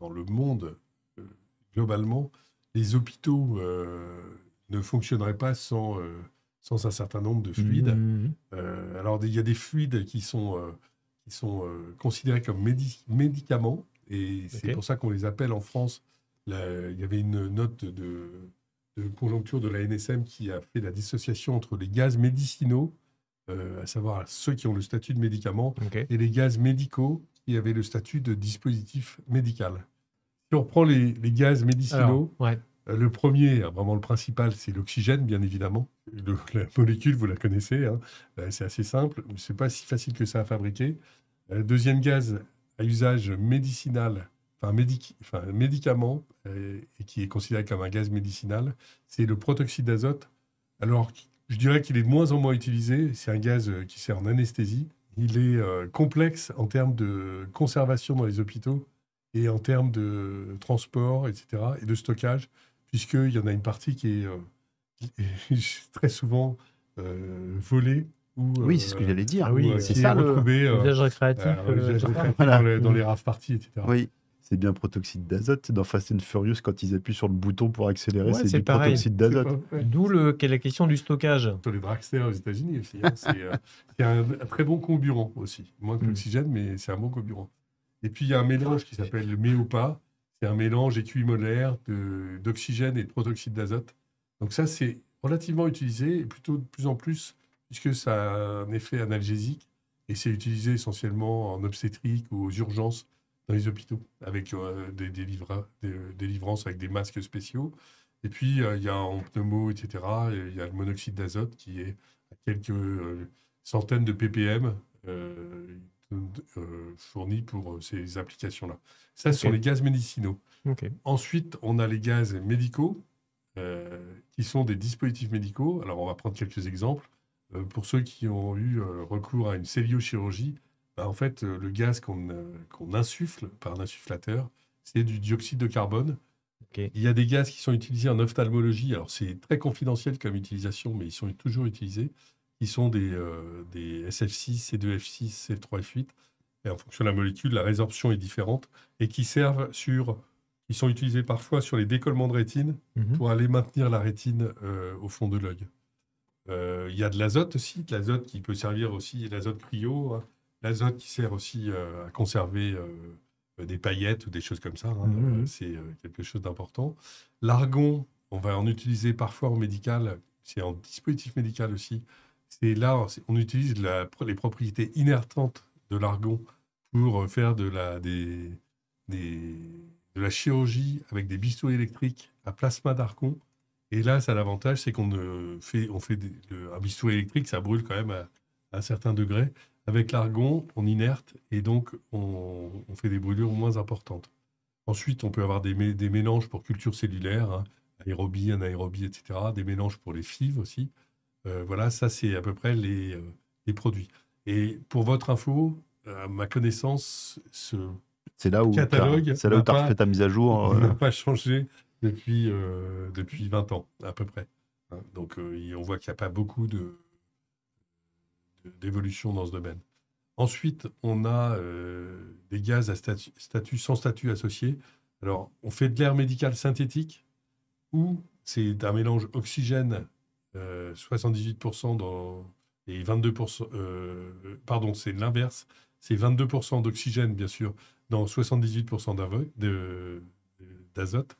dans le monde, globalement, les hôpitaux ne fonctionneraient pas sans un certain nombre de fluides. Alors, il y a des fluides qui sont considérés comme médicaments, et c'est pour ça qu'on les appelle en France. Il y avait une note de conjoncture de la NSM qui a fait la dissociation entre les gaz médicinaux, à savoir ceux qui ont le statut de médicament, et les gaz médicaux qui avaient le statut de dispositif médical. Si on reprend les gaz médicinaux, le premier, vraiment le principal, c'est l'oxygène, bien évidemment. La molécule, vous la connaissez, hein. C'est assez simple, mais ce n'est pas si facile que ça à fabriquer. Le deuxième gaz à usage médicinal, médicament, et qui est considéré comme un gaz médicinal, c'est le protoxyde d'azote. Alors, je dirais qu'il est de moins en moins utilisé. C'est un gaz qui sert en anesthésie. Il est complexe en termes de conservation dans les hôpitaux et en termes de transport, etc., et de stockage, puisqu'il y en a une partie qui est très souvent volée. Oui, c'est ce que j'allais dire. C'est ça l'usage récréatif. Dans les rave parties, etc. Oui. C'est bien protoxyde d'azote. Dans Fast and Furious, quand ils appuient sur le bouton pour accélérer, c'est du protoxyde d'azote. D'où la question du stockage. Sur les dragsters aux États-Unis aussi. Hein. C'est un très bon comburant aussi. Moins que l'oxygène, mais c'est un bon comburant. Et puis, il y a un mélange qui s'appelle le méopa. C'est un mélange équimolaire d'oxygène et de protoxyde d'azote. Donc ça, c'est relativement utilisé, et plutôt de plus en plus, puisque ça a un effet analgésique. Et c'est utilisé essentiellement en obstétrique ou aux urgences dans les hôpitaux, avec des délivrances avec des masques spéciaux. Et puis, il y a en pneumo, etc., il y a le monoxyde d'azote qui est à quelques centaines de ppm fournis pour ces applications-là. Ça, ce sont les gaz médicinaux. Ensuite, on a les gaz médicaux, qui sont des dispositifs médicaux. Alors, on va prendre quelques exemples. Pour ceux qui ont eu recours à une celluliochirurgie, en fait, le gaz qu'on insuffle par un insufflateur, c'est du dioxyde de carbone. Il y a des gaz qui sont utilisés en ophtalmologie. Alors, c'est très confidentiel comme utilisation, mais ils sont toujours utilisés. Ils sont des SF6, C2F6, C3F8. Et en fonction de la molécule, la résorption est différente. Et qui sont utilisés parfois sur les décollements de rétine pour aller maintenir la rétine au fond de l'œil. Il y a de l'azote aussi, de l'azote qui peut servir aussi, l'azote cryo, hein. L'azote qui sert aussi à conserver des paillettes ou des choses comme ça. Hein. C'est quelque chose d'important. L'argon, on va en utiliser parfois en médical. C'est en dispositif médical aussi. On utilise les propriétés inertantes de l'argon pour faire de la chirurgie avec des bistouris électriques à plasma d'argon. Et là, ça a l'avantage, c'est qu'on fait un bistouri électrique, ça brûle quand même à un certain degré. Avec l'argon, on inerte et donc on fait des brûlures moins importantes. Ensuite, on peut avoir des mélanges pour culture cellulaire, hein, aérobie, anaérobie, etc. Des mélanges pour les FIV aussi. Voilà, ça c'est à peu près les produits. Et pour votre info, à ma connaissance, c'est là où catalogue tu as refait ta mise à jour. n'a pas changé depuis 20 ans à peu près. Hein, donc on voit qu'il n'y a pas beaucoup d'évolution dans ce domaine. Ensuite, on a des gaz sans statut associé. Alors, on fait de l'air médical synthétique où c'est un mélange oxygène 78% et 22%. Pardon, c'est l'inverse. C'est 22% d'oxygène, bien sûr, dans 78% d'azote.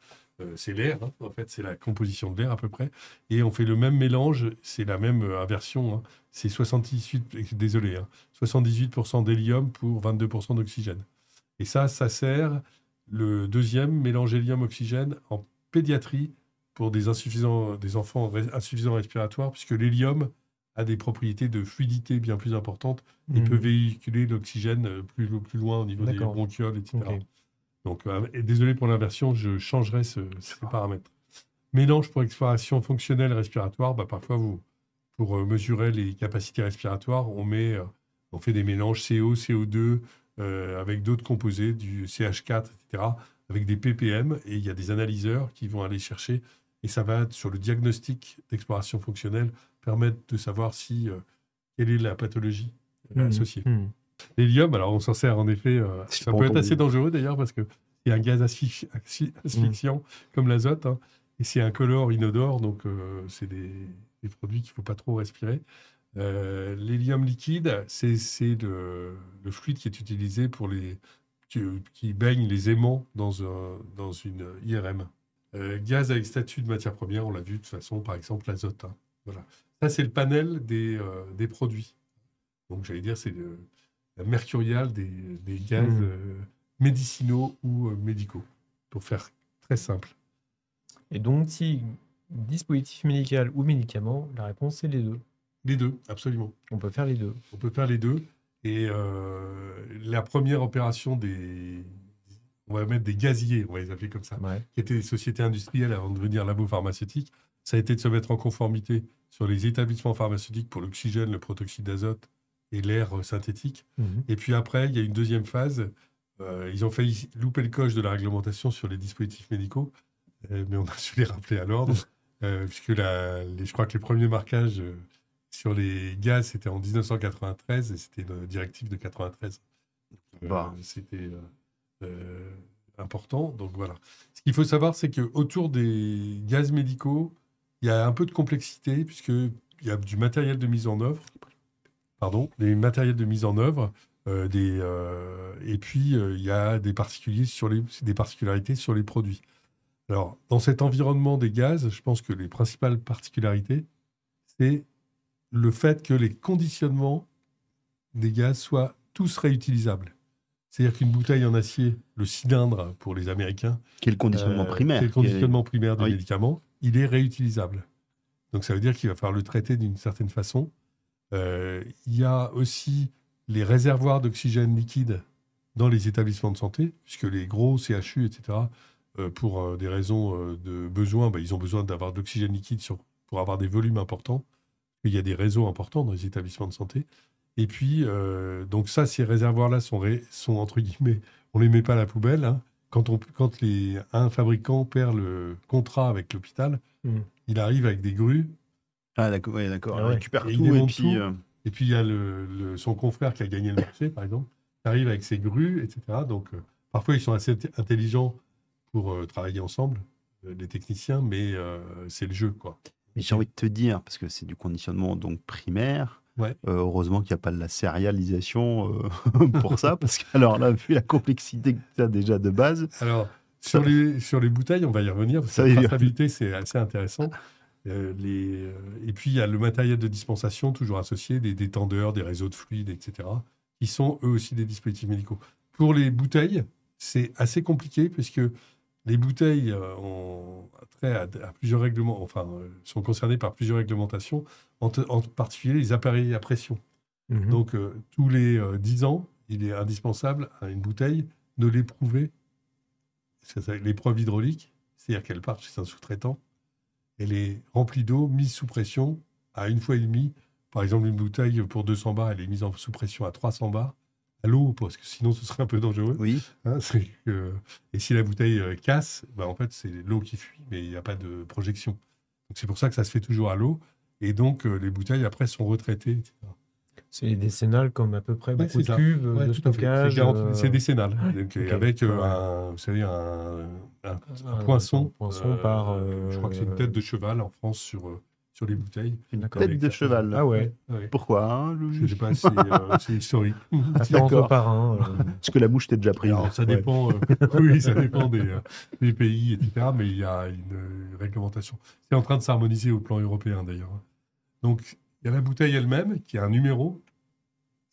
C'est l'air, hein, en fait, c'est la composition de l'air à peu près. Et on fait le même mélange, c'est la même inversion. Hein, c'est 78% d'hélium pour 22% d'oxygène. Et ça sert le deuxième mélange hélium-oxygène en pédiatrie pour des enfants insuffisants respiratoires, puisque l'hélium a des propriétés de fluidité bien plus importantes et peut véhiculer l'oxygène plus loin au niveau des bronchioles, etc. Donc, désolé pour l'inversion, je changerai ces paramètres. Mélange pour exploration fonctionnelle respiratoire, parfois, pour mesurer les capacités respiratoires, on fait des mélanges CO, CO2, avec d'autres composés, du CH4, etc., avec des ppm, et il y a des analyseurs qui vont aller chercher, et ça va, sur le diagnostic d'exploration fonctionnelle, permettre de savoir quelle est la pathologie associée. L'hélium, alors on s'en sert en effet, ça peut être assez dangereux d'ailleurs, parce que qui est un gaz asphyxiant comme l'azote, hein, et c'est incolore, inodore, donc c'est des produits qu'il ne faut pas trop respirer. L'hélium liquide, c'est le fluide qui est utilisé pour qui baigne les aimants dans une IRM. Gaz avec statut de matière première, on l'a vu de toute façon, par exemple l'azote. Hein. Voilà. Ça, c'est le panel des produits. Donc, j'allais dire, c'est la mercuriale des gaz médicinaux ou médicaux, pour faire très simple. Et donc, si dispositif médical ou médicament, la réponse, c'est les deux. Les deux, absolument. On peut faire les deux. On peut faire les deux. Et la première opération on va mettre des gaziers, on va les appeler comme ça, qui étaient des sociétés industrielles avant de devenir labo pharmaceutique, ça a été de se mettre en conformité sur les établissements pharmaceutiques pour l'oxygène, le protoxyde d'azote et l'air synthétique. Et puis après, il y a une deuxième phase. Ils ont failli louper le coche de la réglementation sur les dispositifs médicaux, mais on a su les rappeler à l'ordre, puisque je crois que les premiers marquages sur les gaz, c'était en 1993, et c'était une directive de 93. C'était important. Donc voilà. Ce qu'il faut savoir, c'est qu'autour des gaz médicaux, il y a un peu de complexité, puisqu'il y a du matériel de mise en œuvre. Des matériels de mise en œuvre, et puis il y a des particularités sur les produits. Alors, dans cet environnement des gaz, je pense que les principales particularités, c'est le fait que les conditionnements des gaz soient tous réutilisables. C'est-à-dire qu'une bouteille en acier, le cylindre pour les Américains, qui est le conditionnement primaire, primaire des médicaments, il est réutilisable. Donc ça veut dire qu'il va falloir le traiter d'une certaine façon. Il y a aussi les réservoirs d'oxygène liquide dans les établissements de santé, puisque les gros CHU, etc., pour des raisons de besoin, ils ont besoin d'avoir de l'oxygène liquide pour avoir des volumes importants. Il y a des réseaux importants dans les établissements de santé. Et puis, donc ça, ces réservoirs-là sont entre guillemets, on ne les met pas à la poubelle. Hein. Quand un fabricant perd le contrat avec l'hôpital, il arrive avec des grues. Ah d'accord, ouais, d'accord. Il récupère tout. Et puis il y a son confrère qui a gagné le marché, par exemple, qui arrive avec ses grues, etc. Donc parfois, ils sont assez intelligents pour travailler ensemble, les techniciens, mais c'est le jeu, quoi. Mais j'ai envie de te dire, parce que c'est du conditionnement donc primaire, heureusement qu'il n'y a pas de la sérialisation pour ça, parce que alors là, vu la complexité que tu as déjà de base... Alors, sur les bouteilles, on va y revenir, parce que la traçabilité, c'est assez intéressant. Et puis, il y a le matériel de dispensation, toujours associé, des détendeurs, des réseaux de fluides, etc., qui sont eux aussi des dispositifs médicaux. Pour les bouteilles, c'est assez compliqué, puisque les bouteilles ont trait à plusieurs règlements, sont concernées par plusieurs réglementations, en particulier les appareils à pression. Donc, tous les 10 ans, il est indispensable à une bouteille de l'éprouver. C'est l'épreuve hydraulique, c'est-à-dire qu'elle part chez un sous-traitant. Elle est remplie d'eau, mise sous pression à 1,5 fois. Par exemple, une bouteille pour 200 bars, elle est mise sous pression à 300 bars. À l'eau, parce que sinon, ce serait un peu dangereux. Oui. Hein, et si la bouteille casse, en fait, c'est l'eau qui fuit, mais il n'y a pas de projection. Donc, c'est pour ça que ça se fait toujours à l'eau. Et donc, les bouteilles, après, sont retraitées, etc. C'est décennal, comme à peu près beaucoup de cuves de stockage. C'est décennal. Donc, avec vous savez, un poinçon. Par. Je crois que c'est une tête de cheval en France sur les bouteilles. Une tête de cheval. Ah ouais. Pourquoi je ne sais pas, c'est historique. Référence au parrain. Parce que la mouche t'est déjà prise. Alors, ça dépend, ça dépend des pays, etc. Mais il y a une réglementation. C'est en train de s'harmoniser au plan européen, d'ailleurs. Donc, il y a la bouteille elle-même, qui a un numéro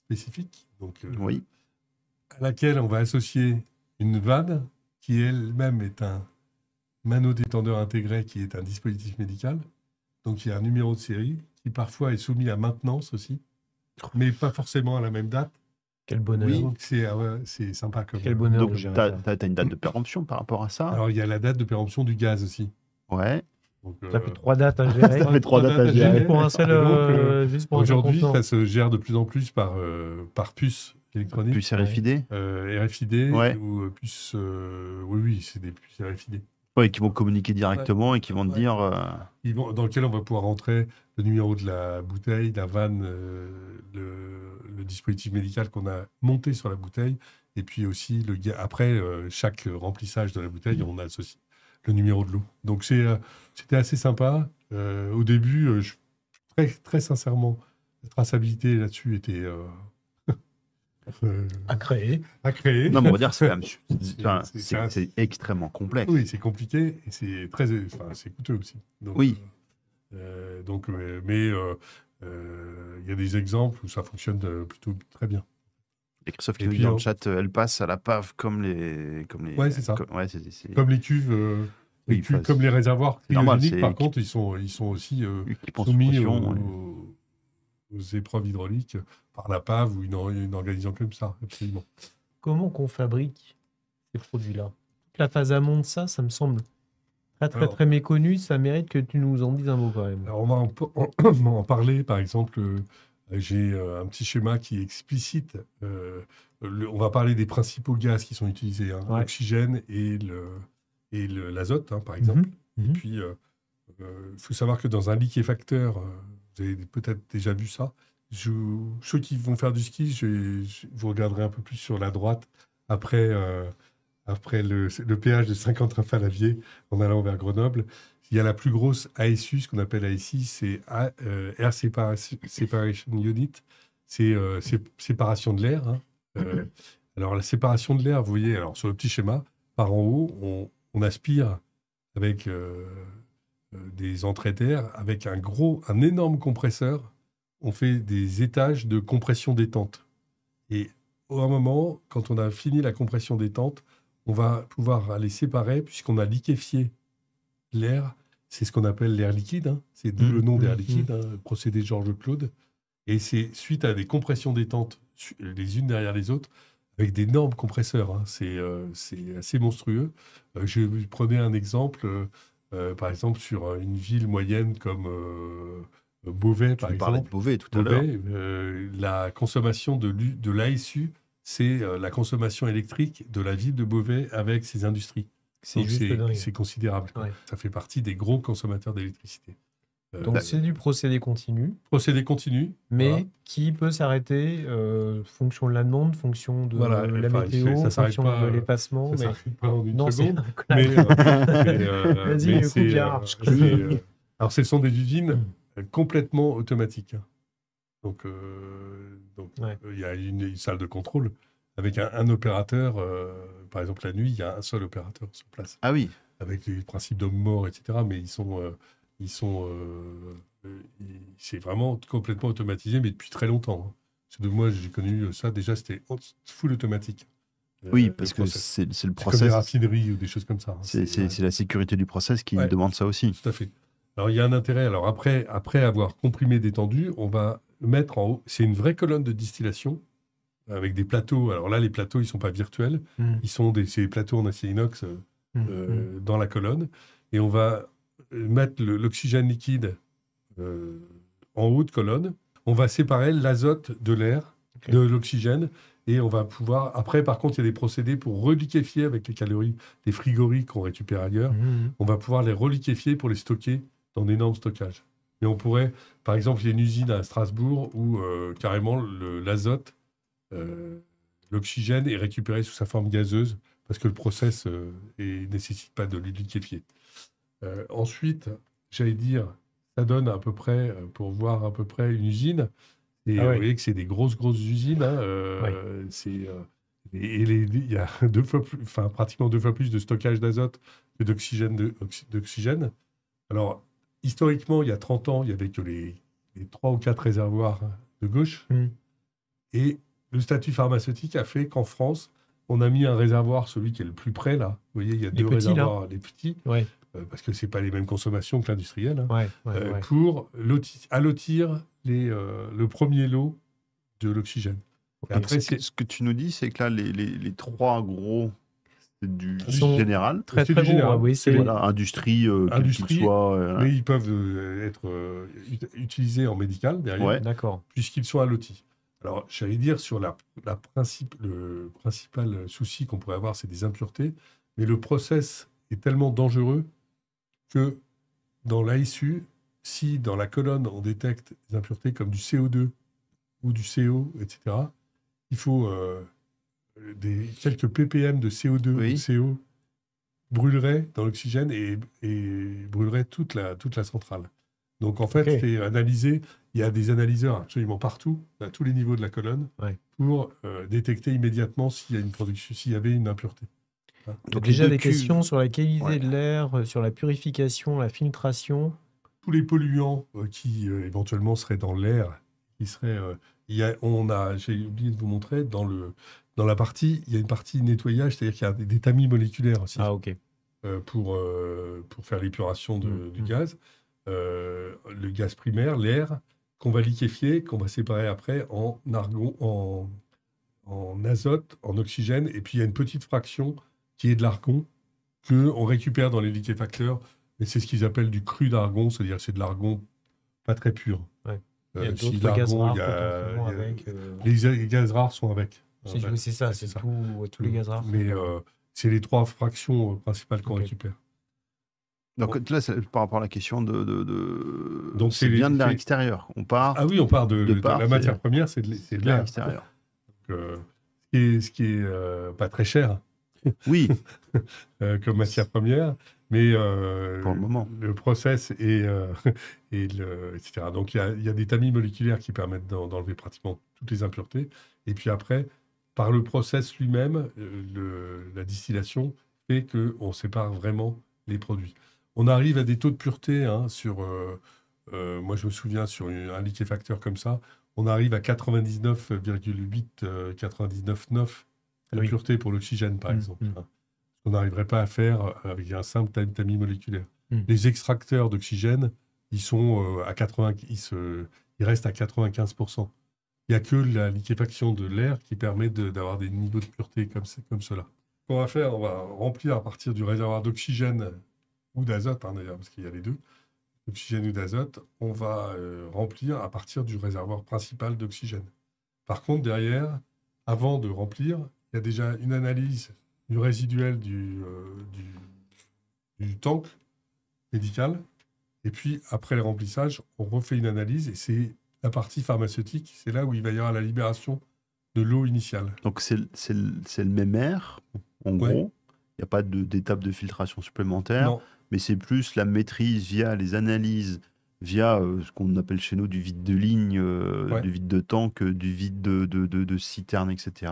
spécifique, à laquelle on va associer une vanne, qui elle-même est un manodétendeur intégré, qui est un dispositif médical. Donc, il y a un numéro de série qui parfois est soumis à maintenance aussi, mais pas forcément à la même date. Quel bonheur. Oui, donc c'est sympa. Quel bonheur. Donc, tu as une date de péremption par rapport à ça. Alors, il y a la date de péremption du gaz aussi. Ouais. Donc, ça fait 3 dates à gérer. Ça fait 3 dates à gérer. Pour un seul. Aujourd'hui, ça se gère de plus en plus par puce électronique. Puce RFID. RFID ou puce. Oui, c'est des puces RFID. Oui, qui vont communiquer directement et qui vont te dire... dans lequel on va pouvoir rentrer le numéro de la bouteille, la vanne, le dispositif médical qu'on a monté sur la bouteille. Et puis aussi, après chaque remplissage de la bouteille, on associe le numéro de l'eau. Donc c'était assez sympa. Au début, très, très sincèrement, la traçabilité là-dessus était à créer. Non, mais on va dire c'est quand même c'est extrêmement complexe. Oui, c'est compliqué et c'est coûteux aussi. Donc, oui. Mais il y a des exemples où ça fonctionne plutôt très bien. Et Christophe qui nous dit dans le chat, elle passe à la pave comme les... Ouais, c'est ça. Comme les cuves, comme les réservoirs cryogéniques, par contre, ils sont aussi soumis aux épreuves hydrauliques par la pave ou une organisation comme ça, absolument. Comment qu'on fabrique ces produits-là? Toute la phase amont de ça me semble très méconnu. Ça mérite que tu nous en dises un mot quand même. Alors on va en parler, par exemple... j'ai un petit schéma qui explicite. On va parler des principaux gaz qui sont utilisés, l'oxygène et l'azote, par exemple. Et puis, il faut savoir que dans un liquéfacteur, vous avez peut-être déjà vu ça. Ceux qui vont faire du ski, vous regarderez un peu plus sur la droite après le péage de Saint-Quentin-Falavier en allant vers Grenoble. Il y a la plus grosse ASU, ce qu'on appelle ASI, c'est Air Separation Unit, c'est séparation de l'air. Alors, la séparation de l'air, vous voyez, alors, sur le petit schéma, par en haut, on aspire avec des entrées d'air, avec un énorme compresseur. On fait des étages de compression-détente. Et à un moment, quand on a fini la compression-détente, on va pouvoir aller séparer, puisqu'on a liquéfié l'air. C'est ce qu'on appelle l'air liquide. C'est d'où le nom d'air liquide, le procédé Georges Claude. Et c'est suite à des compressions détentes, les unes derrière les autres, avec d'énormes compresseurs. C'est assez monstrueux. Je prenais un exemple, par exemple, sur une ville moyenne comme Beauvais, par exemple. Tu parlais de Beauvais tout à l'heure. La consommation de l'ASU, c'est la consommation électrique de la ville de Beauvais avec ses industries. C'est considérable. Ouais. Ça fait partie des gros consommateurs d'électricité. Donc c'est du procédé continu. Procédé continu. Mais qui peut s'arrêter fonction de la demande, fonction de la météo, fonction de l'effacement. Ça s'arrête pas en une seconde. Vas-y, coupe bien. Alors ce sont des usines complètement automatiques. Donc il y a une salle de contrôle avec un opérateur. Par exemple, la nuit, il y a un seul opérateur sur place. Ah oui. Avec les principes d'homme-mort, etc. Mais c'est vraiment complètement automatisé, mais depuis très longtemps. Moi, j'ai connu ça, déjà, c'était full automatique. Oui, parce que c'est le process. Comme des raffineries ou des choses comme ça. C'est la sécurité du process qui demande ça aussi. Tout à fait. Alors, il y a un intérêt. Alors, après avoir comprimé, détendu, on va mettre en haut. C'est une vraie colonne de distillation avec des plateaux. Alors là, les plateaux, ils ne sont pas virtuels. C'est des plateaux en acier inox dans la colonne. Et on va mettre l'oxygène liquide en haut de colonne. On va séparer l'azote de l'air, de l'oxygène. Et on va pouvoir... Après, par contre, il y a des procédés pour reliquéfier avec les calories, les frigories qu'on récupère ailleurs. On va pouvoir les reliquéfier pour les stocker dans d'énormes stockages. Mais on pourrait... Par exemple, il y a une usine à Strasbourg où carrément l'azote... l'oxygène est récupéré sous sa forme gazeuse parce que le process ne nécessite pas de le liquéfier. Ensuite, j'allais dire, ça donne à peu près, pour voir à peu près une usine, et vous voyez que c'est des grosses usines. Il y a pratiquement 2 fois plus de stockage d'azote que d'oxygène. Alors, historiquement, il y a 30 ans, il n'y avait que les 3 ou 4 réservoirs de gauche. Et le statut pharmaceutique a fait qu'en France, on a mis un réservoir, celui qui est le plus près, là. Vous voyez, il y a 2 réservoirs, les petits, parce que ce n'est pas les mêmes consommations que l'industriel, pour allotir le premier lot de l'oxygène. Après, ce que tu nous dis, c'est que là, les 3 gros, c'est du général. Très général. Oui, c'est industrie, soit. Mais ils peuvent être utilisés en médical derrière, puisqu'ils sont allotis. Alors, j'allais dire, sur le principal souci qu'on pourrait avoir, c'est des impuretés, mais le process est tellement dangereux que dans l'ASU, si dans la colonne, on détecte des impuretés comme du CO2 ou du CO, etc., il faut quelques ppm de CO2 ou de CO brûlerait dans l'oxygène et brûlerait toute la centrale. Donc en fait, c'est analysé. Il y a des analyseurs absolument partout, à tous les niveaux de la colonne, pour détecter immédiatement s'il y avait une impureté. Donc déjà des questions sur la qualité de l'air, sur la purification, la filtration. Tous les polluants qui éventuellement seraient dans l'air, qui seraient, j'ai oublié de vous montrer, dans la partie, il y a une partie nettoyage, c'est-à-dire qu'il y a des tamis moléculaires aussi. Ah, ok. Pour faire l'épuration du gaz. Le gaz primaire, l'air, qu'on va liquéfier, qu'on va séparer après en argon, en azote, en oxygène, et puis il y a une petite fraction qui est de l'argon qu'on récupère dans les liquéfacteurs, mais c'est ce qu'ils appellent du cru d'argon, c'est-à-dire que c'est de l'argon pas très pur. Ouais. Il y a d'autres gaz rares avec. Les gaz rares sont avec. C'est ça, c'est tous les gaz rares. Mais c'est les 3 fractions principales qu'on récupère. Donc là, par rapport à la question Donc c'est bien de l'air extérieur. On part. Ah oui, on part de la matière première, c'est de l'air extérieur. Donc, ce qui est pas très cher. Oui. Comme matière première, mais pour le moment, le process etc. Donc il y a des tamis moléculaires qui permettent d'enlever pratiquement toutes les impuretés. Et puis après, par le process lui-même, la distillation fait qu'on sépare vraiment les produits. On arrive à des taux de pureté sur... moi, je me souviens, sur un liquéfacteur comme ça, on arrive à 99,8, 99,9 de pureté pour l'oxygène, par exemple. On n'arriverait pas à faire avec un simple tamis moléculaire. Les extracteurs d'oxygène, ils sont à 80... Ils restent à 95%. Il n'y a que la liquéfaction de l'air qui permet d'avoir des niveaux de pureté comme cela. Ce qu'on va faire, on va remplir à partir du réservoir d'oxygène ou d'azote, d'ailleurs, parce qu'il y a les deux, d'oxygène ou d'azote, on va remplir à partir du réservoir principal d'oxygène. Par contre, derrière, avant de remplir, il y a déjà une analyse du résiduel du tank médical. Et puis, après le remplissage, on refait une analyse et c'est la partie pharmaceutique, c'est là où il va y avoir la libération de l'eau initiale. Donc, c'est le même air, en gros. Il n'y a pas d'étape de filtration supplémentaire. Non. Mais c'est plus la maîtrise via les analyses, via ce qu'on appelle chez nous du vide de ligne, du vide de tank, du vide de citerne, etc.,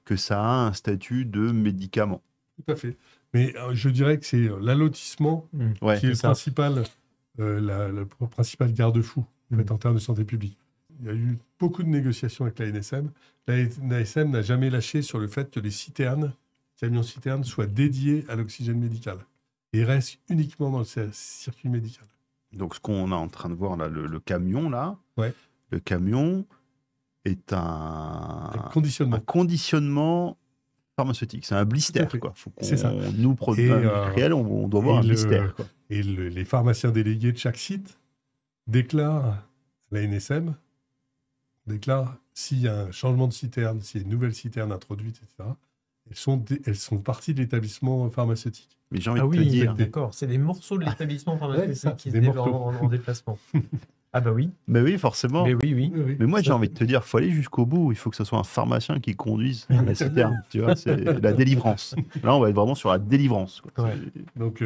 que ça a un statut de médicament. Tout à fait. Mais je dirais que c'est l'allotissement qui est le principal garde-fou en termes de santé publique. Il y a eu beaucoup de négociations avec la NSM. La NSM n'a jamais lâché sur le fait que les camions-citernes soient dédiés à l'oxygène médical et restent uniquement dans le circuit médical. Donc, ce qu'on est en train de voir là, le camion, là, ouais. Le camion est un conditionnement pharmaceutique. C'est un blister, quoi. C'est ça. Nous, produits industriels, on doit avoir un blister, quoi. Et les pharmaciens délégués de chaque site déclarent à la NSM, s'il y a un changement de citerne, s'il y a une nouvelle citerne introduite, etc., elles sont partie de l'établissement pharmaceutique. Mais j'ai envie de te dire... D'accord, c'est des morceaux de l'établissement pharmaceutique qui se développent en déplacement. Ah bah oui. Mais oui, forcément. Mais oui. Mais moi, j'ai envie de te dire, il faut aller jusqu'au bout. Il faut que ce soit un pharmacien qui conduise la citerne. Tu vois, c'est la délivrance. Là, on va être vraiment sur la délivrance, quoi. Ouais. Donc,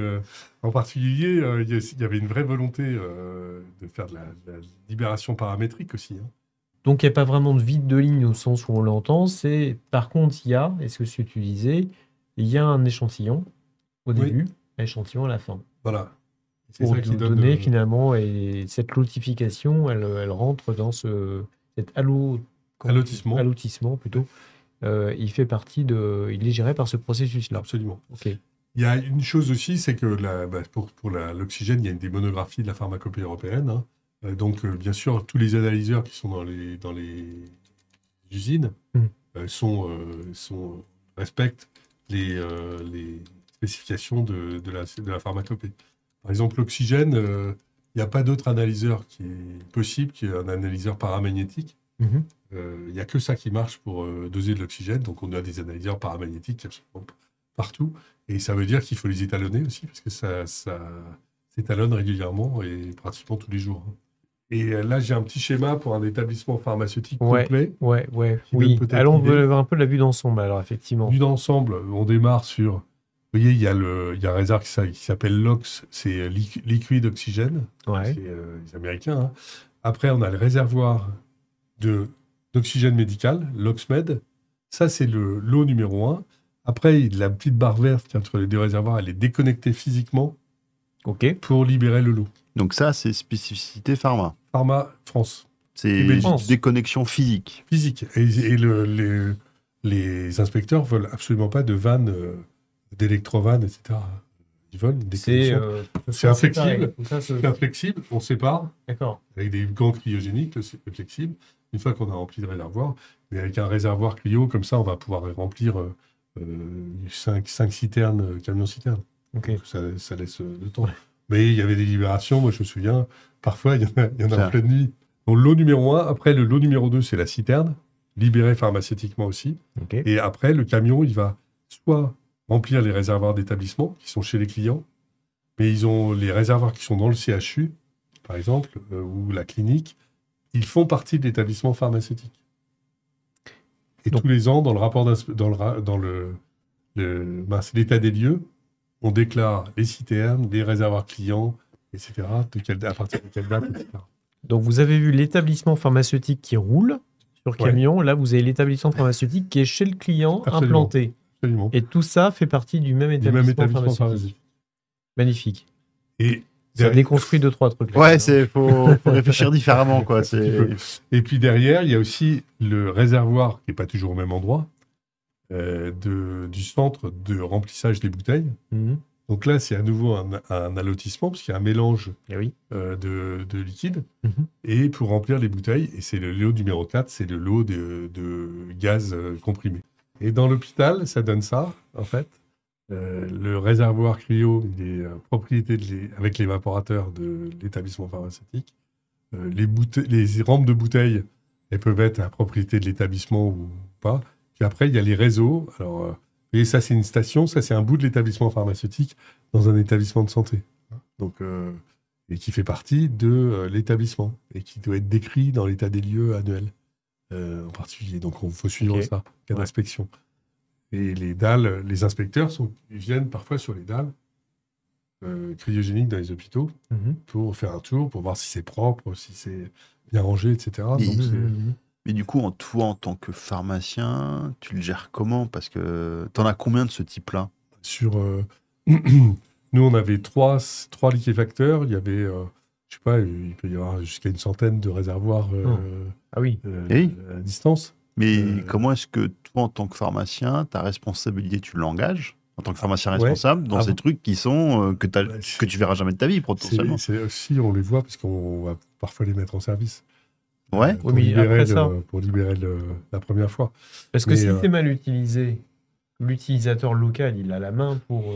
en particulier, il y avait une vraie volonté de faire de la libération paramétrique aussi. Donc, il n'y a pas vraiment de vide de ligne au sens où on l'entend. Par contre, il y a, et ce que tu disais, il y a un échantillon au début, un échantillon à la fin. Voilà. C'est pour ça qui donner finalement, et cette lotification, elle rentre dans cet allotissement plutôt. Il fait partie il est géré par ce processus-là. Absolument. Okay. Il y a une chose aussi, c'est que pour l'oxygène, il y a une démonographie de la pharmacopée européenne. Donc, bien sûr, tous les analyseurs qui sont dans les usines respectent les spécifications de la pharmacopée. Par exemple, l'oxygène, il n'y a pas d'autre analyseur qui est possible qu'un analyseur paramagnétique. Il n'y a que ça qui marche pour doser de l'oxygène. Donc, on a des analyseurs paramagnétiques absolument partout. Et ça veut dire qu'il faut les étalonner aussi, parce que ça s'étalonne régulièrement et pratiquement tous les jours. Et là, j'ai un petit schéma pour un établissement pharmaceutique complet. Ouais. Qui Oui, donne peut-être allons l'idée. voir un peu la vue d'ensemble, alors, effectivement. Vue d'ensemble, on démarre sur... Vous voyez, il y a un réservoir qui s'appelle LOX, c'est liquide oxygène. Ouais. C'est les Américains. Hein. Après, on a le réservoir d'oxygène médical, LOXMED. Ça, c'est l'eau numéro 1. Après, la petite barre verte qui est entre les deux réservoirs, elle est déconnectée physiquement pour libérer le lot. Donc ça, c'est spécificité pharma. Pharma France. C'est déconnexion physique. Physique. Et les inspecteurs ne veulent absolument pas de vannes, d'électrovannes, etc. Ils veulent des connexions. C'est inflexible. C'est inflexible, on sépare. D'accord. Avec des gants cryogéniques, c'est flexible. Une fois qu'on a rempli le réservoir, mais avec un réservoir cryo, comme ça, on va pouvoir remplir 5 citernes, camions-citernes. Okay. Ça laisse le temps. Mais il y avait des libérations, moi je me souviens, parfois il y en a en pleine nuit. Donc l'eau numéro 1, après le lot numéro 2, c'est la citerne, libérée pharmaceutiquement aussi. Okay. Et après, le camion, il va soit remplir les réservoirs d'établissement qui sont chez les clients, mais ils ont les réservoirs qui sont dans le CHU, par exemple, ou la clinique, ils font partie de l'établissement pharmaceutique. Et donc, tous les ans, dans le rapport dans l'état des lieux, on déclare les citernes, les réservoirs clients, etc., à partir de quelle date, etc. Donc, vous avez vu l'établissement pharmaceutique qui roule sur camion. Là, vous avez l'établissement pharmaceutique qui est chez le client, implanté. Absolument. Et tout ça fait partie du même établissement pharmaceutique. Magnifique. Et ça déconstruit 2-3 trucs. Là, ouais, faut réfléchir différemment, quoi. Et puis derrière, il y a aussi le réservoir, qui n'est pas toujours au même endroit, du centre de remplissage des bouteilles. Donc là, c'est à nouveau un allotissement, parce qu'il y a un mélange de liquide. Et pour remplir les bouteilles, et c'est le lot numéro 4, c'est le lot de gaz comprimé. Et dans l'hôpital, ça donne ça, en fait. Le réservoir cryo, il est propriété avec l'évaporateur de l'établissement pharmaceutique. Les rampes de bouteilles, elles peuvent être à propriété de l'établissement ou pas. Puis après, il y a les réseaux. Alors, vous voyez, ça, c'est une station. Ça, c'est un bout de l'établissement pharmaceutique dans un établissement de santé. Donc, et qui fait partie de l'établissement et qui doit être décrit dans l'état des lieux annuel en particulier. Donc, il faut suivre ça, cas d'inspection. Et les dalles, les inspecteurs viennent parfois sur les dalles cryogéniques dans les hôpitaux pour faire un tour, pour voir si c'est propre, si c'est bien rangé, etc. Mais du coup, toi, en tant que pharmacien, tu le gères comment? Parce que tu en as combien de ce type-là? Nous, on avait trois liquéfacteurs. Il y avait, je sais pas, il peut y avoir jusqu'à une centaine de réservoirs à distance. Mais comment est-ce que toi, en tant que pharmacien, ta responsabilité, tu l'engages en tant que pharmacien responsable dans ces trucs qui sont que tu verras jamais de ta vie, potentiellement? C'est aussi, on les voit parce qu'on va parfois les mettre en service. Ouais. Pour libérer la première fois. Parce que si c'est mal utilisé, l'utilisateur local, il a la main pour...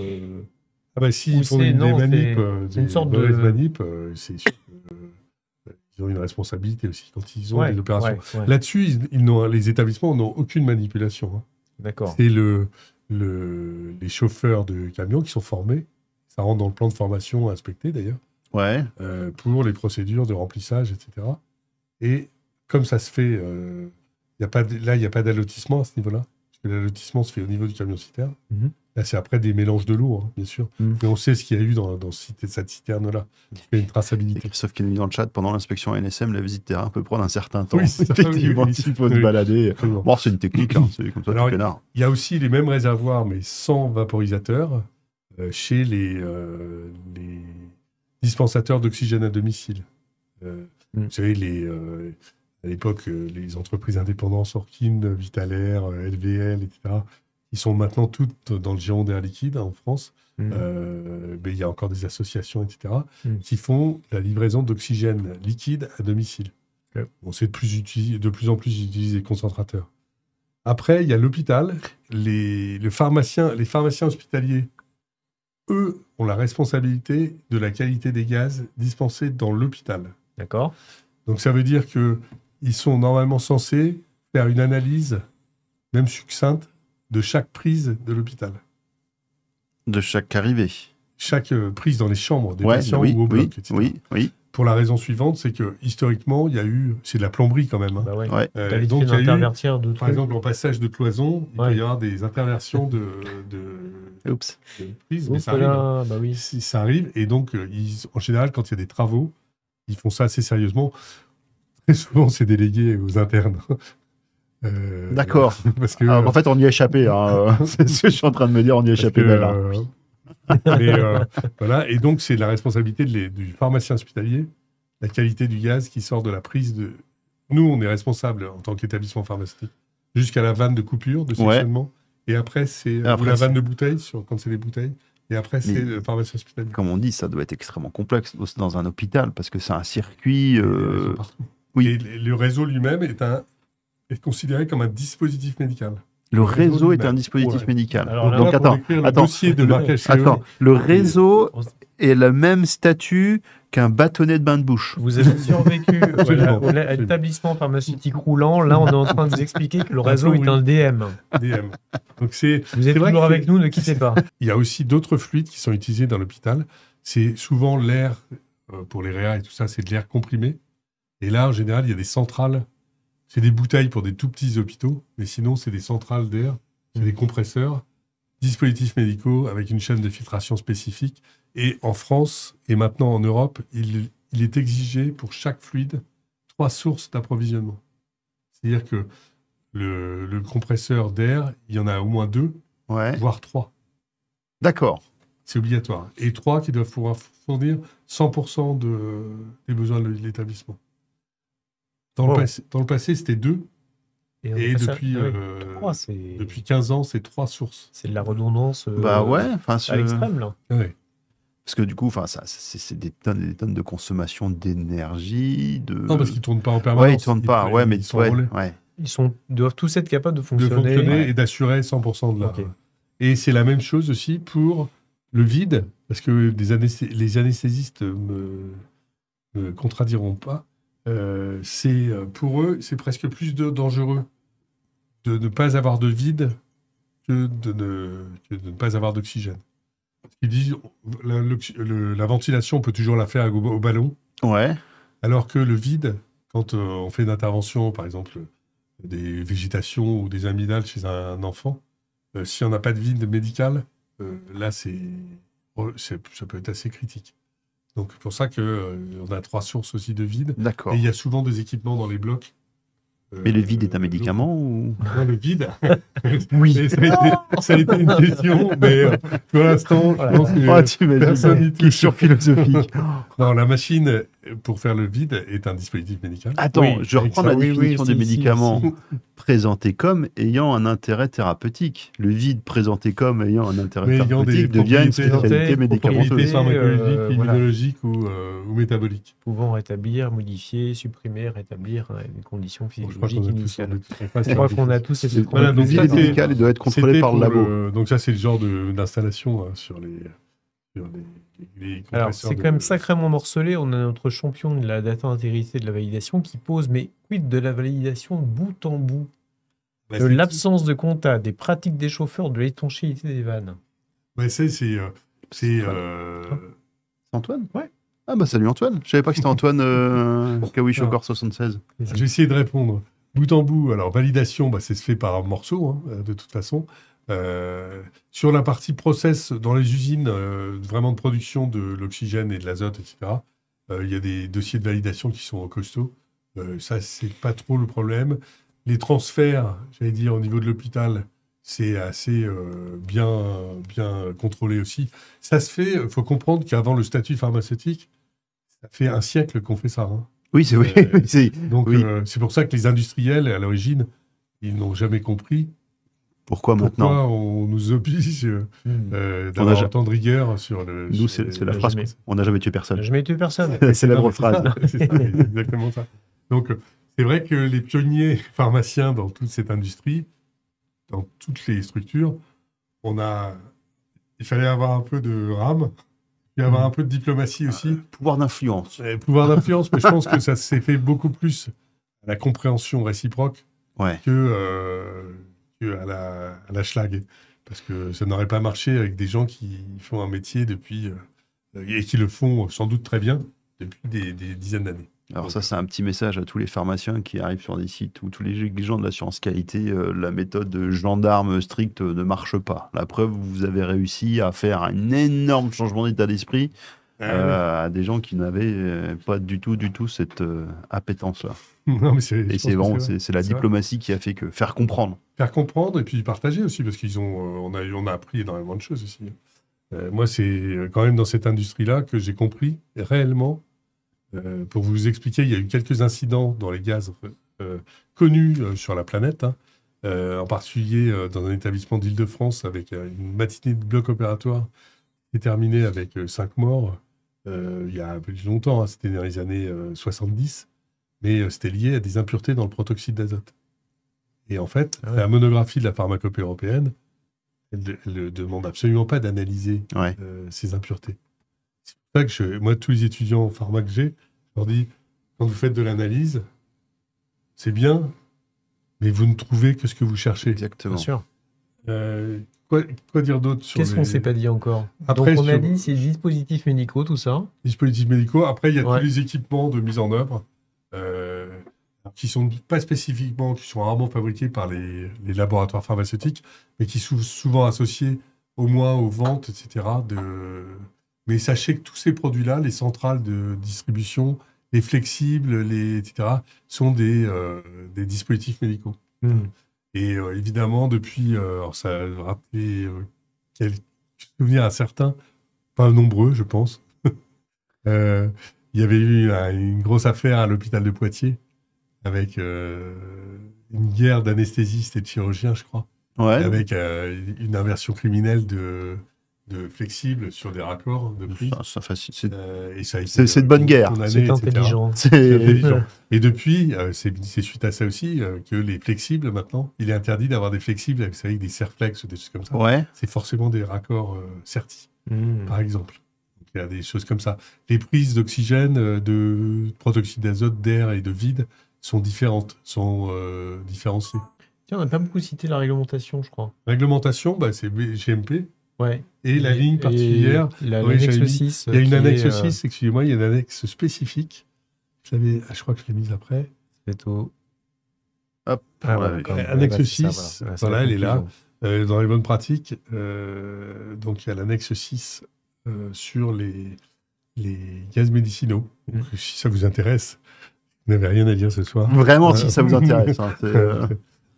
s'ils font des manips, une sorte de manip, c'est sûr qu'ils ont une responsabilité aussi quand ils ont des opérations. Là-dessus, les établissements n'ont aucune manipulation. Hein. D'accord. C'est les chauffeurs de camions qui sont formés. Ça rentre dans le plan de formation inspecté, d'ailleurs. Ouais. Pour les procédures de remplissage, etc. Et comme ça se fait, il n'y a pas d'allotissement à ce niveau-là. Parce que l'allotissement se fait au niveau du camion-citerne. Là, c'est après des mélanges de l'eau, bien sûr. Mais on sait ce qu'il y a eu dans cette citerne-là. Il y a une traçabilité. Christophe qui nous dit dans le chat, pendant l'inspection ANSM, la visite terrain peut prendre un certain temps. Oui, effectivement, il faut se balader. Bon, c'est une technique, c'est comme ça. Alors, il y a aussi les mêmes réservoirs, mais sans vaporisateur, chez les dispensateurs d'oxygène à domicile. Vous savez, à l'époque, les entreprises indépendantes, Orkin, Vitalaire, LVL, etc., qui sont maintenant toutes dans le giron d'Air Liquide en France. Mais il y a encore des associations, etc., qui font la livraison d'oxygène liquide à domicile. On sait de plus en plus utiliser les concentrateurs. Après, il y a l'hôpital. Les pharmaciens hospitaliers, eux, ont la responsabilité de la qualité des gaz dispensés dans l'hôpital. D'accord. Donc ça veut dire qu'ils sont normalement censés faire une analyse, même succincte, de chaque prise de l'hôpital. De chaque arrivée. Chaque prise dans les chambres des patients ou au bloc, etc. Oui. pour la raison suivante, c'est que historiquement, il y a eu... C'est de la plomberie quand même. Hein. Bah ouais. Ouais. T'as vite donc, fait il y a eu, d'intervertir de par trucs. exemple, en passage de cloison, il peut y avoir des interversions de Oups. prises, mais Oups ça arrive. là, bah oui. Si ça arrive, et donc, en général, quand il y a des travaux, ils font ça assez sérieusement. Très souvent, c'est délégué aux internes. D'accord. Parce que, En fait, on y a échappé. Hein. C'est ce que je suis en train de me dire, on y a parce échappé que, belle. Hein. mais, voilà, et donc, c'est la responsabilité du pharmacien hospitalier, la qualité du gaz qui sort de la prise de... Nous, on est responsable en tant qu'établissement pharmaceutique jusqu'à la vanne de coupure, de sectionnement. Et après, c'est ou la vanne de bouteille, quand c'est des bouteilles. Et après, c'est le pharmacien hospitalier. Comme on dit, ça doit être extrêmement complexe dans un hôpital parce que c'est un circuit. Partout. Oui. Et le réseau lui-même est considéré comme un dispositif médical. Le réseau est lui-même. un dispositif Ouais. médical. Alors là, Donc, pour écrire le dossier de marquage CE, Attends, le réseau est le même statut qu'un bâtonnet de bain de bouche. Vous avez survécu Absolument. à l'établissement pharmaceutique roulant. Là, on est en train de vous expliquer que le réseau est un DM. DM. Donc Vous êtes vrai toujours que avec nous, ne quittez pas. il y a aussi d'autres fluides qui sont utilisés dans l'hôpital. C'est souvent l'air, pour les réa et tout ça, c'est de l'air comprimé. Et là, en général, il y a des centrales. C'est des bouteilles pour des tout petits hôpitaux, mais sinon, c'est des centrales d'air, c'est des compresseurs, dispositifs médicaux avec une chaîne de filtration spécifique. Et en France, et maintenant en Europe, il est exigé pour chaque fluide 3 sources d'approvisionnement. C'est-à-dire que le compresseur d'air, il y en a au moins 2, Ouais. voire 3. D'accord. C'est obligatoire. Et 3 qui doivent pouvoir fournir 100% des besoins de l'établissement. Dans le passé, c'était 2. Et depuis 15 ans, c'est 3 sources. C'est de la redondance Bah ouais. à l'extrême, là. Ouais. Parce que du coup, c'est des tonnes et des tonnes de consommation d'énergie. Non, parce qu'ils ne tournent pas en permanence. Ouais, ils ne tournent pas. Ouais, mais ils sont enrôlés. ouais. Ils doivent tous être capables de De fonctionner. fonctionner et d'assurer 100% de la... Ok. Et c'est la même chose aussi pour le vide, parce que les anesthésistes me contrediront pas. Pour eux, c'est presque plus dangereux de ne pas avoir de vide que de ne pas avoir d'oxygène. Ils disent la ventilation, on peut toujours la faire au ballon, Ouais. alors que le vide, quand on fait une intervention, par exemple des végétations ou des amygdales chez un enfant, si on n'a pas de vide médical, là, ça peut être assez critique. Donc, c'est pour ça qu'on a 3 sources aussi de vide. D'accord. Et il y a souvent des équipements dans les blocs. Mais le vide est un médicament ou... Non, le vide. Oui. Et ça a été une question, mais pour l'instant, je pense que tu m'as personne n'y dit question philosophique. non, la machine pour faire le vide est un dispositif médical. Attends, Oui, je reprends la définition des si, médicaments si. présentés comme ayant un intérêt thérapeutique. Le vide présenté comme ayant un intérêt Mais ayant des thérapeutique devient une propriétés spécialité médicamenteuse. Propriétés pharmacologiques, voilà. immunologiques ou métaboliques. Pouvant rétablir, modifier, supprimer, rétablir les conditions Bon, je crois physiologiques qu'on a tous initiales. on Je crois qu'on a tous cette Voilà, Le donc vide ça, est c'est- médical et doit être contrôlé C'était par le pour labo. donc ça, c'est le genre d'installation sur les Alors, compresseurs c'est de- quand même sacrément morcelé. On a notre champion de la data intégrité de la validation qui pose, mais quid de la validation bout en bout, Bah, de c'est- l'absence de compta, des pratiques des chauffeurs, de l'étanchéité des vannes. Ouais, c'est C'est Antoine? Ouais. Ah bah salut Antoine. Je savais pas que c'était Antoine Kawish Non. Ogor 76. Je vais essayer de répondre bout en bout. Alors, validation, ça se fait par morceaux, hein, de toute façon. Sur la partie process, dans les usines vraiment de production de l'oxygène et de l'azote, etc., il y a des dossiers de validation qui sont costauds. Ça, c'est pas trop le problème. Les transferts, j'allais dire, au niveau de l'hôpital, c'est assez bien contrôlé aussi. Ça se fait, il faut comprendre qu'avant le statut pharmaceutique, ça fait un siècle qu'on fait ça. Hein. Oui, c'est oui. c'est- Donc, Oui. c'est pour ça que les industriels, à l'origine, ils n'ont jamais compris Pourquoi maintenant? pourquoi on nous oblige On d'avoir a ja- autant de rigueur sur le... Nous, sur c'est la les- phrase. jamais. On n'a jamais tué personne. Je n'ai tué personne. La célèbre Non, mais phrase. c'est ça, c'est exactement ça. Donc, c'est vrai que les pionniers pharmaciens dans toute cette industrie, dans toutes les structures, il fallait avoir un peu de rame, puis avoir un peu de diplomatie aussi. Pouvoir d'influence. Pouvoir d'influence, mais je pense que ça s'est fait beaucoup plus à la compréhension réciproque Ouais. que à la schlag. Parce que ça n'aurait pas marché avec des gens qui font un métier depuis et qui le font sans doute très bien. depuis des dizaines d'années. Alors Donc, ça, c'est un petit message à tous les pharmaciens qui arrivent sur des sites où tous les gens de l'assurance qualité, la méthode gendarme stricte ne marche pas. La preuve, vous avez réussi à faire un énorme changement d'état d'esprit à des gens qui n'avaient pas du tout cette appétence-là. non, mais Et c'est vraiment vraiment, c'est la diplomatie qui a fait que faire comprendre. faire comprendre et puis partager aussi, parce on a appris énormément de choses aussi. Moi, c'est quand même dans cette industrie-là que j'ai compris réellement. Pour vous expliquer, il y a eu quelques incidents dans les gaz connus sur la planète, hein. En particulier dans un établissement d'Île-de-France avec une matinée de bloc opératoire qui est terminée avec 5 morts il y a un peu plus longtemps, hein, c'était dans les années 70, mais c'était lié à des impuretés dans le protoxyde d'azote. Et en fait, la monographie de la pharmacopée européenne, elle ne demande absolument pas d'analyser ces impuretés. C'est pour ça que moi, tous les étudiants en pharma que j'ai, je leur dis, quand vous faites de l'analyse, c'est bien, mais vous ne trouvez que ce que vous cherchez. Exactement. Bien sûr. Quoi dire d'autre sur Qu'est-ce qu'on ne s'est pas dit encore? Après, Donc on a dit c'est dispositifs médicaux, tout ça. Dispositifs médicaux. Après, il y a tous les équipements de mise en œuvre qui sont pas spécifiquement, qui sont rarement fabriqués par les laboratoires pharmaceutiques, mais qui sont souvent associés au moins aux ventes, etc. Mais sachez que tous ces produits-là, les centrales de distribution, les flexibles, etc., sont des dispositifs médicaux. Et évidemment, depuis, alors ça a rappelé quelques souvenirs à certains, pas nombreux, je pense. Il y avait eu une grosse affaire à l'hôpital de Poitiers avec une guerre d'anesthésistes et de chirurgiens, je crois, avec une inversion criminelle de flexibles sur des raccords de prix. C'est de bonne guerre. C'est intelligent. Et depuis, c'est suite à ça aussi que les flexibles, maintenant, il est interdit d'avoir des flexibles avec des serflex ou des choses comme ça. Ouais. C'est forcément des raccords sertis, par exemple. Donc, il y a des choses comme ça. Les prises d'oxygène, de protoxyde d'azote, d'air et de vide sont différentes, sont différenciées. Tiens, on n'a pas beaucoup cité la réglementation, je crois. Réglementation, c'est GMP. Ouais. Et la ligne particulière. L'annexe 6. Il y a une annexe 6, excusez-moi, il y a une annexe spécifique. Je crois que je l'ai mise après. C'est au... Hop. Annexe 6, voilà, elle est là. Dans les bonnes pratiques, donc il y a l'annexe 6 sur les gaz médicinaux. Donc, si ça vous intéresse, vous n'avez rien à dire ce soir. Vraiment, si ça vous intéresse. Hein,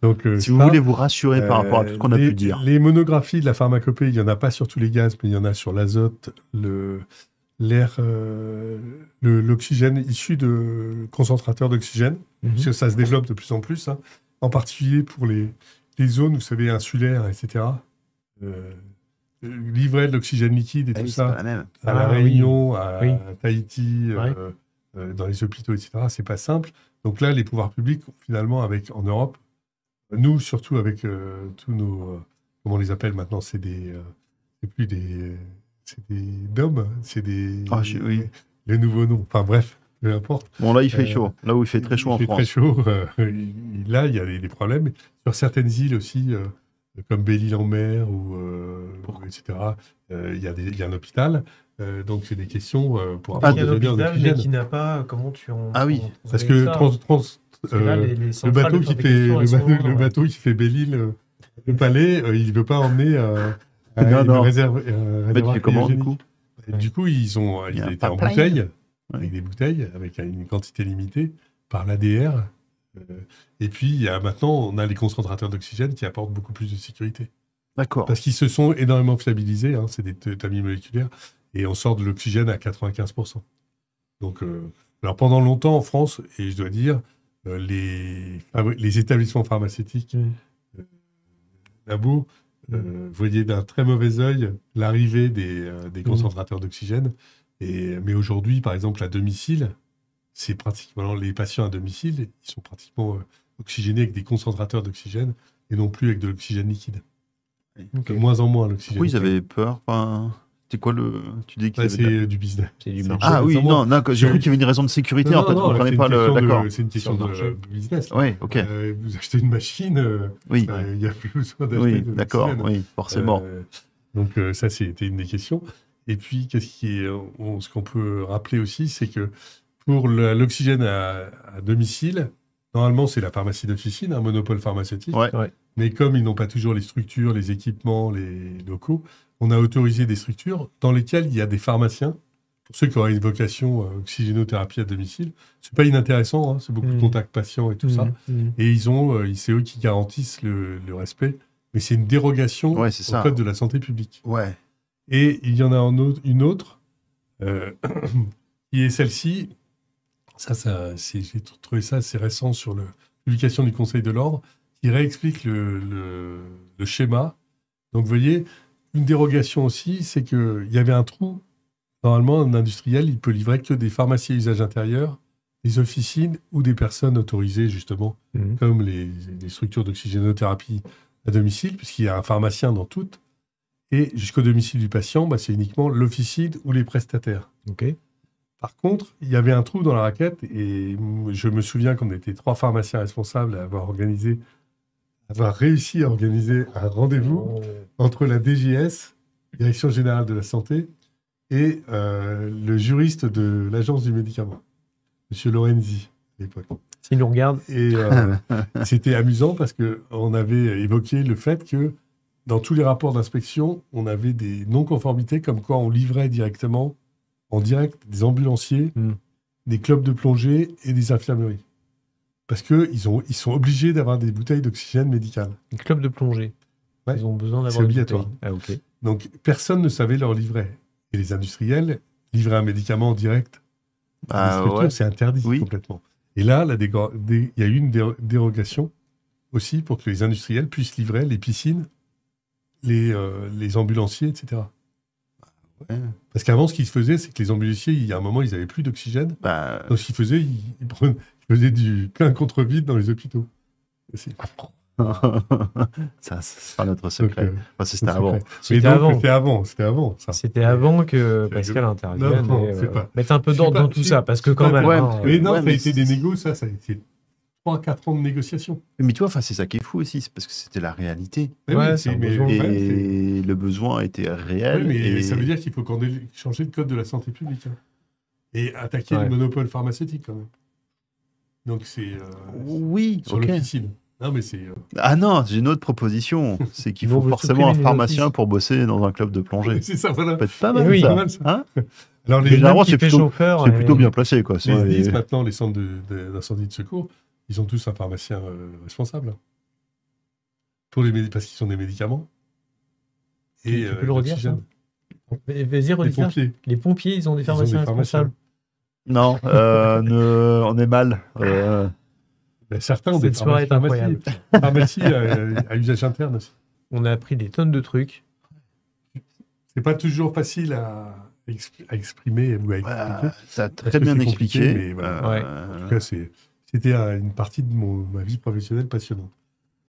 donc, si vous voulez vous rassurer par rapport à tout ce qu'on a pu dire. Les monographies de la pharmacopée, il n'y en a pas sur tous les gaz, mais il y en a sur l'azote, l'air, l'oxygène issu de concentrateurs d'oxygène, parce que ça se développe de plus en plus, hein, en particulier pour les zones, vous savez, insulaires, etc. Livrer de l'oxygène liquide et tout ça, à La Réunion, à Tahiti, dans les hôpitaux, etc., c'est pas simple. Donc là, les pouvoirs publics, finalement, en Europe, nous, surtout avec tous nos... comment on les appelle maintenant? C'est plus des... C'est des DOM, c'est des... les nouveaux noms. Enfin bref, peu importe. Bon, là, il fait chaud. Là où il fait très chaud en France. Il fait très chaud. Là, il y a des problèmes. Sur certaines îles aussi, comme Belle-Île-en-Mer, etc., il y a un hôpital. Donc, c'est des questions pour avoir un hôpital, mais qui n'a pas... Comment tu en... Ah oui. Parce que le bateau qui fait Belle-Île, le palais, il ne veut pas emmener une réserve. Comment, du coup? Du coup, ils étaient en bouteille, avec des bouteilles, avec une quantité limitée, par l'ADR. Et puis, maintenant, on a les concentrateurs d'oxygène qui apportent beaucoup plus de sécurité. D'accord. Parce qu'ils se sont énormément fiabilisés, hein, c'est des tamis moléculaires, et on sort de l'oxygène à 95%. Donc, alors pendant longtemps en France, et je dois dire, les établissements pharmaceutiques, labos, voyaient d'un très mauvais œil l'arrivée des concentrateurs d'oxygène. Mais aujourd'hui, par exemple, à domicile, c'est pratiquement les patients à domicile, ils sont pratiquement oxygénés avec des concentrateurs d'oxygène et non plus avec de l'oxygène liquide. De moins en moins l'oxygène. Pourquoi ils avaient peur? C'est quoi tu dis que c'est du business. C'est du marché. Ah oui, non, j'ai cru qu'il y avait une raison de sécurité. En fait, vous comprenez pas d'accord. C'est une question de business. Oui, ok. Vous achetez une machine, il n'y a plus besoin d'acheter de d'accord, oui, forcément. Donc ça, c'était une des questions. Et puis, ce qu'on peut rappeler aussi, c'est que pour l'oxygène à domicile, normalement, c'est la pharmacie d'officine, un monopole pharmaceutique. Ouais. Mais comme ils n'ont pas toujours les structures, les équipements, les locaux, on a autorisé des structures dans lesquelles il y a des pharmaciens. Pour ceux qui auraient une vocation oxygénothérapie à domicile, c'est pas inintéressant, hein, c'est beaucoup de contacts patients et tout ça. Et c'est eux qui garantissent le respect. Mais c'est une dérogation au code de la santé publique. Ouais. Et il y en a une autre, qui est celle-ci. J'ai trouvé ça assez récent sur la publication du Conseil de l'Ordre, qui réexplique le schéma. Donc, vous voyez, une dérogation aussi, c'est qu'il y avait un trou. Normalement, un industriel, il peut livrer que des pharmacies à usage intérieur, des officines ou des personnes autorisées, justement, comme les structures d'oxygénothérapie à domicile, puisqu'il y a un pharmacien dans toutes. Et jusqu'au domicile du patient, c'est uniquement l'officine ou les prestataires. Okay. Par contre, il y avait un trou dans la raquette, et je me souviens qu'on était 3 pharmaciens responsables à avoir réussi à organiser un rendez-vous entre la DGS, Direction Générale de la Santé, et le juriste de l'Agence du médicament, M. Lorenzi, à l'époque. S'il nous regarde. Et c'était amusant parce qu'on avait évoqué le fait que dans tous les rapports d'inspection, on avait des non-conformités, comme quoi on livrait directement, en direct, des ambulanciers, des clubs de plongée et des infirmeries. Parce qu'ils sont obligés d'avoir des bouteilles d'oxygène médical. Les clubs de plongée. Ouais. Ils ont besoin d'avoir c'est obligatoire. Ah, okay. Donc, personne ne savait leur livrer. Et les industriels, livrer un médicament en direct, c'est interdit complètement. Et là, il y a eu une dérogation aussi pour que les industriels puissent livrer les piscines, les ambulanciers, etc. Ouais. Parce qu'avant, ce qui se faisait, c'est que les ambulanciers, il y a un moment, ils n'avaient plus d'oxygène. Donc, ce qu'ils faisaient, ils faisaient du plein contre-vide dans les hôpitaux. Ça, c'est pas notre secret. C'était avant. C'était avant. C'était avant que Pascal intervienne. Mettre un peu d'ordre dans tout ça, parce que quand même. Ça a été des négos, ça a été 3-4 ans de négociation. Mais tu vois, c'est ça qui est fou aussi, c'est parce que c'était la réalité. Le besoin était réel. Mais ça veut dire qu'il faut changer le code de la santé publique. Hein. Et attaquer le monopole pharmaceutique, quand même. Donc, c'est sur l'officine. Non, mais c'est. Ah non, j'ai une autre proposition. C'est qu'il faut forcément un pharmacien pour bosser dans un club de plongée. C'est ça, voilà. Ça peut être pas mal, ça. Hein alors, généralement, c'est plutôt bien placé, quoi. Les maintenant, les centres d'incendie de secours, ils ont tous un pharmacien responsable. Parce qu'ils sont des médicaments. Et tu peux le redire, ça ? Vas-y, redire. Les pompiers, ils ont des pharmaciens responsables. Non, on est mal. Certains ont des pharmacies à usage interne aussi. On a appris des tonnes de trucs. C'est pas toujours facile à exprimer ou à expliquer. Ça a très bien expliqué. Mais voilà. En tout cas, c'était une partie de ma vie professionnelle passionnante.